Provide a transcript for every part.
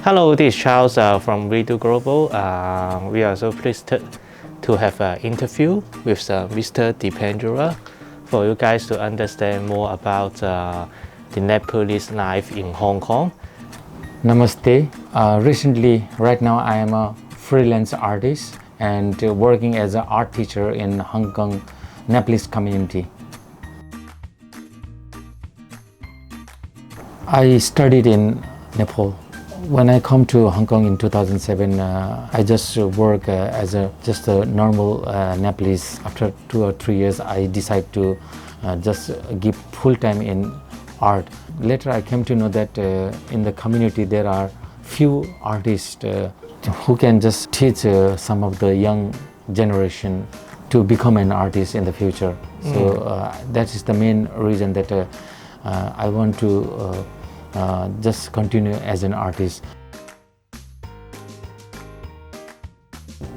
Hello, this is Charles from Redo Global. We are so pleased to have an interview with Mr. Dipendra for you guys to understand more about the Nepalese life in Hong Kong. Namaste. Right now I am a freelance artist and working as an art teacher in Hong Kong Nepalese community. I studied in Nepal. When I come to Hong Kong in 2007, I just work as just a normal Nepalese. After 2 or 3 years, I decide to just give full time in art. Later, I came to know that in the community there are few artists who can just teach some of the young generation to become an artist in the future. So that is the main reason that I want to just continue as an artist.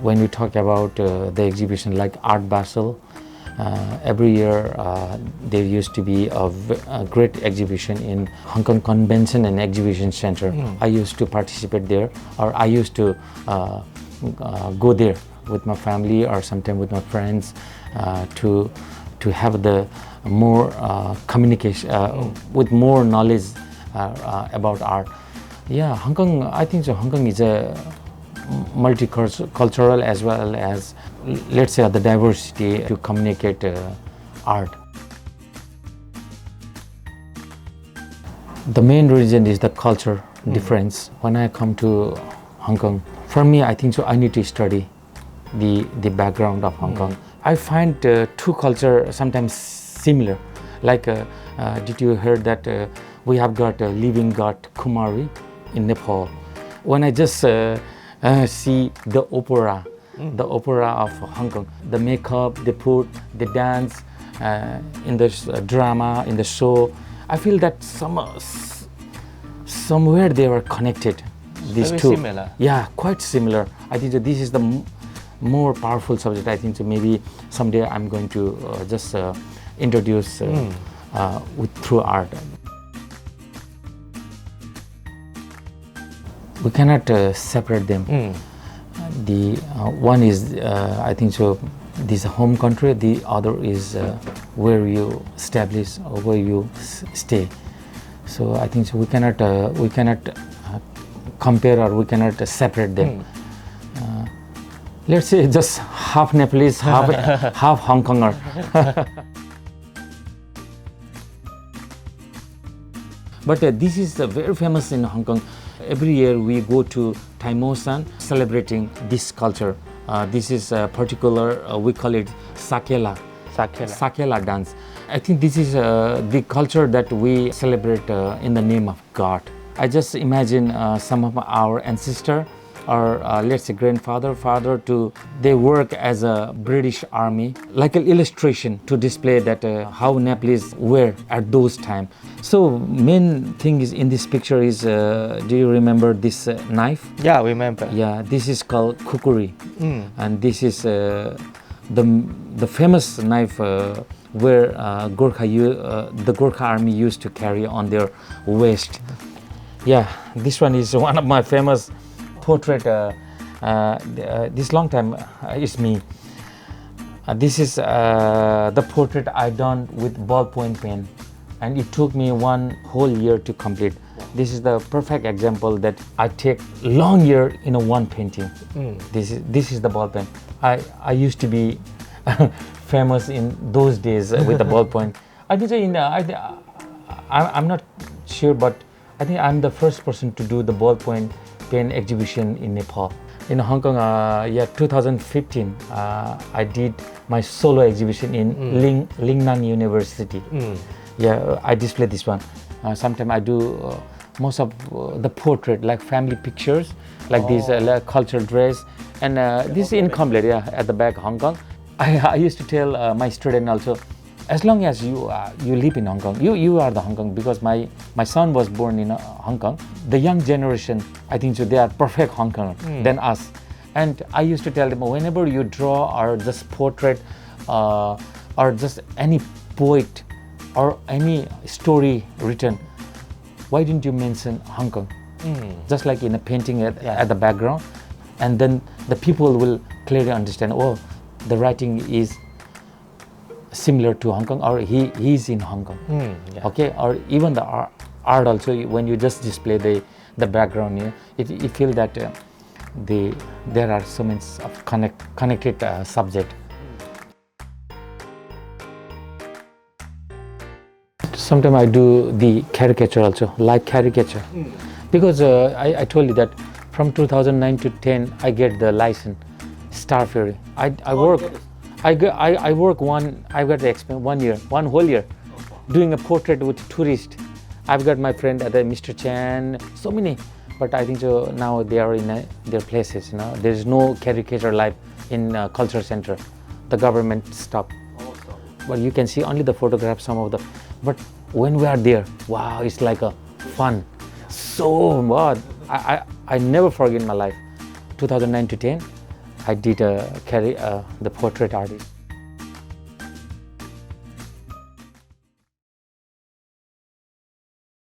When we talk about the exhibition like Art Basel, every year there used to be a great exhibition in Hong Kong Convention and Exhibition Center. I used to participate there, or I used to go there with my family or sometimes with my friends to have the more communication with more knowledge about art. Yeah, Hong Kong, I think so. Hong Kong is a multicultural as well as, let's say, the diversity to communicate art. The main reason is the culture difference. When I come to Hong Kong, for me, I think so. I need to study the background of Hong Kong. I find two cultures sometimes similar. Like, did you hear that we have got a living god Kumari in Nepal? When I just see the opera of Hong Kong, the makeup, the food, the dance, in the drama, in the show, I feel that somewhere they were connected. These Very two, similar. Yeah, quite similar. I think that this is the more powerful subject. I think so. Maybe someday I'm going to just introduce through art. We cannot separate them. The one is, I think so, this home country. The other is where you establish or where you stay. So I think so we cannot compare or we cannot separate them. Let's say just half Nepalese, half Hong Konger. But this is very famous in Hong Kong. Every year we go to Taimosan celebrating this culture. This is particular, we call it Sakela dance. I think this is the culture that we celebrate in the name of God. I just imagine some of our ancestors or let's say grandfather, father, they work as a British army, like an illustration to display that how Nepalese were at those times. So main thing is in this picture is, do you remember this knife? Yeah, remember. Yeah, this is called kukuri, and this is the famous knife where the Gorkha army used to carry on their waist. Yeah, this one is one of my famous portrait. This long time is me. This is the portrait I done with ballpoint pen, and it took me one whole year to complete. This is the perfect example that I take long year in a one painting. This is the ball pen. I used to be famous in those days with the ballpoint. I think I'm not sure, but I think I'm the first person to do the ballpoint pen exhibition in Nepal. In Hong Kong, 2015, I did my solo exhibition in Lingnan University. Yeah, I display this one. Sometimes I do most of the portrait, like family pictures, like these cultural dress, and this is incomplete. Yeah, at the back, Hong Kong. I used to tell my student also, as long as you live in Hong Kong, you are the Hong Kong, because my son was born in Hong Kong. The young generation, I think so, they are perfect Hong Konger than us. And I used to tell them, whenever you draw or just portrait or just any poet or any story written, why didn't you mention Hong Kong? just like in a painting at the background, and then the people will clearly understand, oh, the writing is similar to Hong Kong, or he's in Hong Kong. Okay, or even the art also, when you just display the background here, you feel that there are so many connected subject. Sometimes I do the caricature also, like caricature, because I told you that from 2009 to 10 I get the license, Star Fury. I work got the experience 1 whole year doing a portrait with tourists. I've got my friend at Mr. Chan, so many, but I think so now they are in their places. There is no caricature life in culture center. The government stopped. But you can see only the photographs, some of the. But when we are there, wow, it's like a fun. So what? I never forget my life. 2009 to 10, I did the portrait artist.